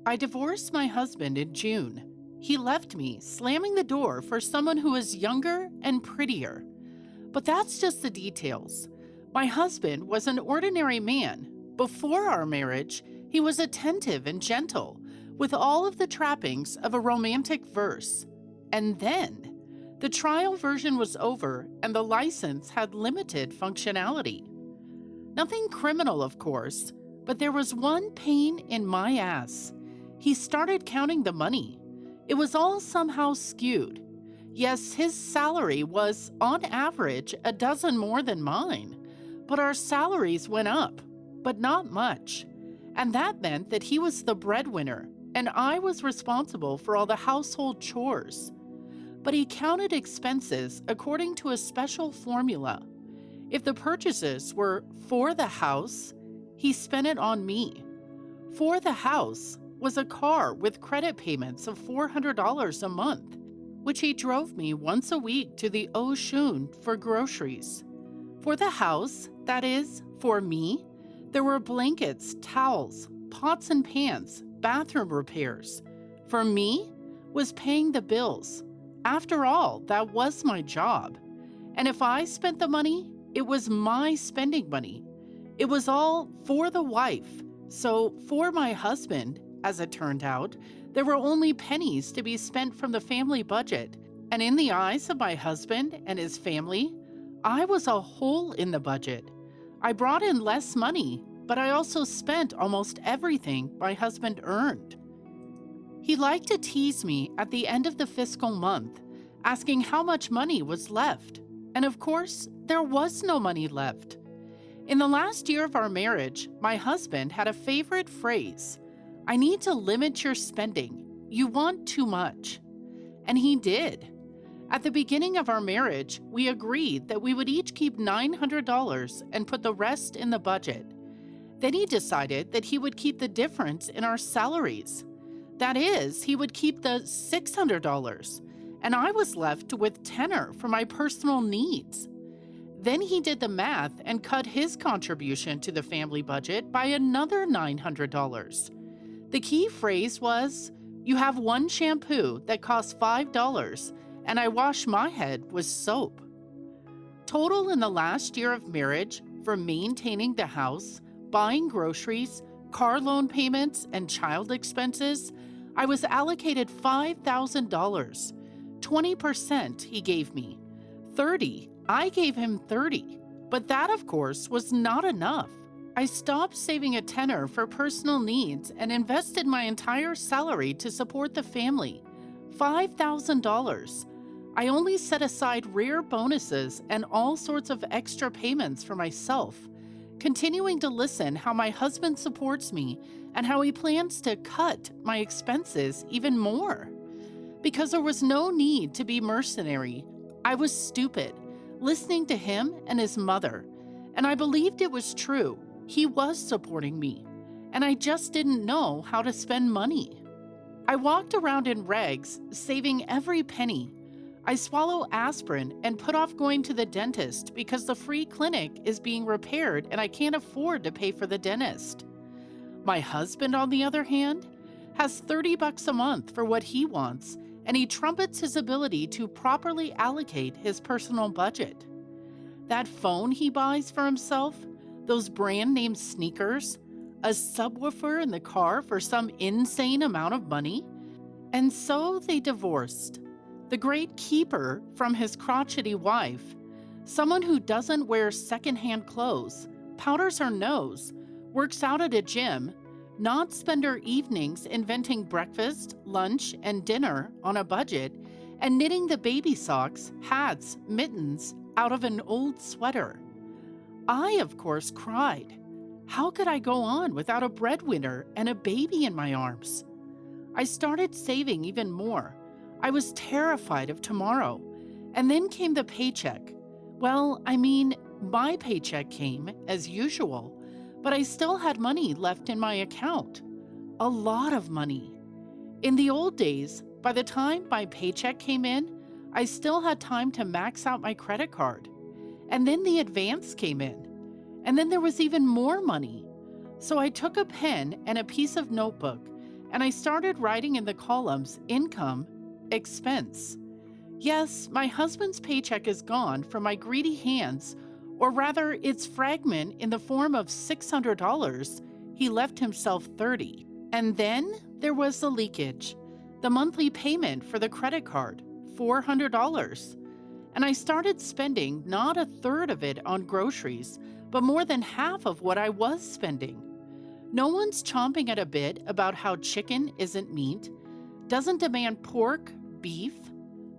I divorced my husband in June. He left me, slamming the door for someone who was younger and prettier. But that's just the details. My husband was an ordinary man. Before our marriage, he was attentive and gentle, with all of the trappings of a romantic verse. And then, the trial version was over and the license had limited functionality. Nothing criminal, of course, but there was one pain in my ass. He started counting the money. It was all somehow skewed. Yes, his salary was, on average, a dozen more than mine, but our salaries went up, but not much. And that meant that he was the breadwinner, and I was responsible for all the household chores. But he counted expenses according to a special formula. If the purchases were for the house, he spent it on me. For the house was a car with credit payments of $400 a month, which he drove me once a week to the Oshun for groceries. For the house, that is, for me, there were blankets, towels, pots and pans, bathroom repairs. For me, was paying the bills. After all, that was my job. And if I spent the money, it was my spending money. It was all for the wife. So for my husband, as it turned out, there were only pennies to be spent from the family budget. And in the eyes of my husband and his family, I was a hole in the budget. I brought in less money, but I also spent almost everything my husband earned. He liked to tease me at the end of the fiscal month, asking how much money was left. And of course, there was no money left. In the last year of our marriage, my husband had a favorite phrase: "I need to limit your spending. You want too much." And he did. At the beginning of our marriage, we agreed that we would each keep $900 and put the rest in the budget. Then he decided that he would keep the difference in our salaries. That is, he would keep the $600, and I was left with tenner for my personal needs. Then he did the math and cut his contribution to the family budget by another $900. The key phrase was, "You have one shampoo that costs $5, and I wash my head with soap." Total in the last year of marriage, for maintaining the house, buying groceries, car loan payments, and child expenses, I was allocated $5,000. 20% he gave me. 30, I gave him 30. But that, of course, was not enough. I stopped saving a tenner for personal needs and invested my entire salary to support the family. $5,000. I only set aside rare bonuses and all sorts of extra payments for myself, continuing to listen how my husband supports me and how he plans to cut my expenses even more. Because there was no need to be mercenary, I was stupid, listening to him and his mother, and I believed it was true. He was supporting me, and I just didn't know how to spend money. I walked around in rags, saving every penny. I swallow aspirin and put off going to the dentist because the free clinic is being repaired and I can't afford to pay for the dentist. My husband, on the other hand, has $30 a month for what he wants, and he trumpets his ability to properly allocate his personal budget. That phone he buys for himself, those brand name sneakers, a subwoofer in the car for some insane amount of money. And so they divorced. The great keeper from his crotchety wife, someone who doesn't wear secondhand clothes, powders her nose, works out at a gym, not spend her evenings inventing breakfast, lunch, and dinner on a budget, and knitting the baby socks, hats, mittens out of an old sweater. I, of course, cried. How could I go on without a breadwinner and a baby in my arms? I started saving even more. I was terrified of tomorrow. And then came the paycheck. Well, I mean, my paycheck came, as usual, but I still had money left in my account. A lot of money. In the old days, by the time my paycheck came in, I still had time to max out my credit card. And then the advance came in. And then there was even more money. So I took a pen and a piece of notebook, and I started writing in the columns income, expense. Yes, my husband's paycheck is gone from my greedy hands, or rather, its fragment in the form of $600. He left himself 30. And then there was the leakage, the monthly payment for the credit card, $400. And I started spending not a third of it on groceries, but more than half of what I was spending. No one's chomping at a bit about how chicken isn't meat, doesn't demand pork, beef,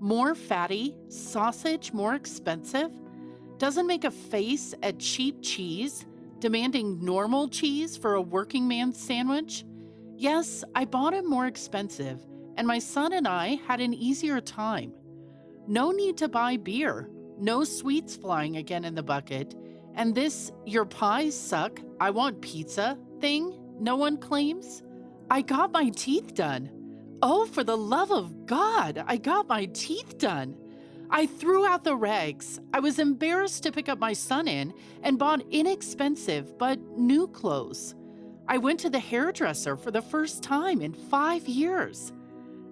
more fatty, sausage more expensive, doesn't make a face at cheap cheese, demanding normal cheese for a working man's sandwich. Yes, I bought it more expensive, and my son and I had an easier time. No need to buy beer, no sweets flying again in the bucket, and this "your pies suck, I want pizza" thing no one claims. I got my teeth done. Oh, for the love of God, I got my teeth done. I threw out the rags. I was embarrassed to pick up my son in and bought inexpensive but new clothes. I went to the hairdresser for the first time in 5 years.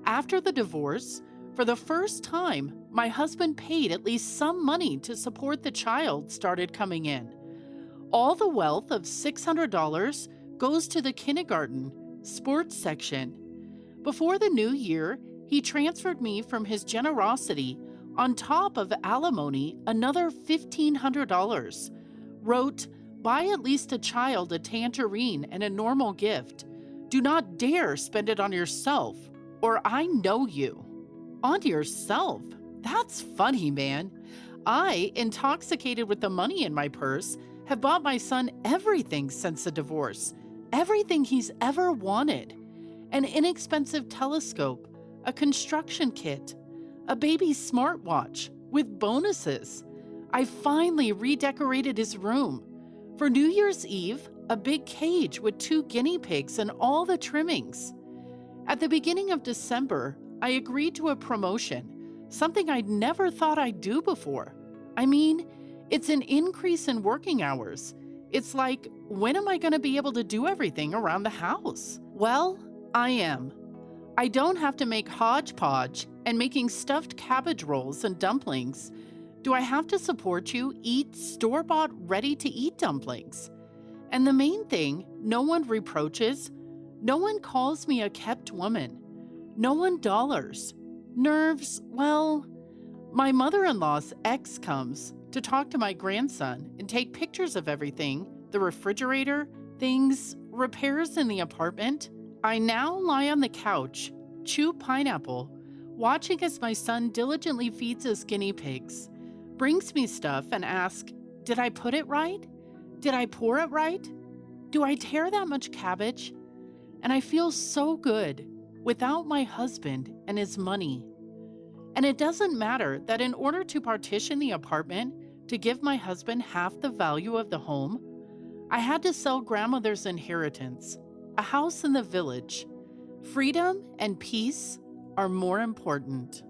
After the divorce, for the first time, my husband paid at least some money to support the child started coming in. All the wealth of $600 goes to the kindergarten, sports section. Before the new year, he transferred me from his generosity on top of alimony another $1,500. Wrote, "Buy at least a child a tangerine and a normal gift. Do not dare spend it on yourself, or I know you." On yourself? That's funny, man. I, intoxicated with the money in my purse, have bought my son everything since the divorce. Everything he's ever wanted. An inexpensive telescope, a construction kit, a baby smartwatch with bonuses. I finally redecorated his room. For New Year's Eve, a big cage with 2 guinea pigs and all the trimmings. At the beginning of December, I agreed to a promotion, something I'd never thought I'd do before. I mean, it's an increase in working hours. It's like, when am I going to be able to do everything around the house? Well, I am. I don't have to make hodgepodge and making stuffed cabbage rolls and dumplings. Do I have to support you eat store-bought, ready-to-eat dumplings? And the main thing, no one reproaches. No one calls me a kept woman. No one dollars. Nerves, well, my mother-in-law's ex comes to talk to my grandson and take pictures of everything, the refrigerator, things, repairs in the apartment. I now lie on the couch, chew pineapple, watching as my son diligently feeds us guinea pigs, brings me stuff and asks, "Did I put it right? Did I pour it right? Do I tear that much cabbage?" And I feel so good without my husband and his money. And it doesn't matter that in order to partition the apartment to give my husband half the value of the home, I had to sell grandmother's inheritance, a house in the village. Freedom and peace are more important.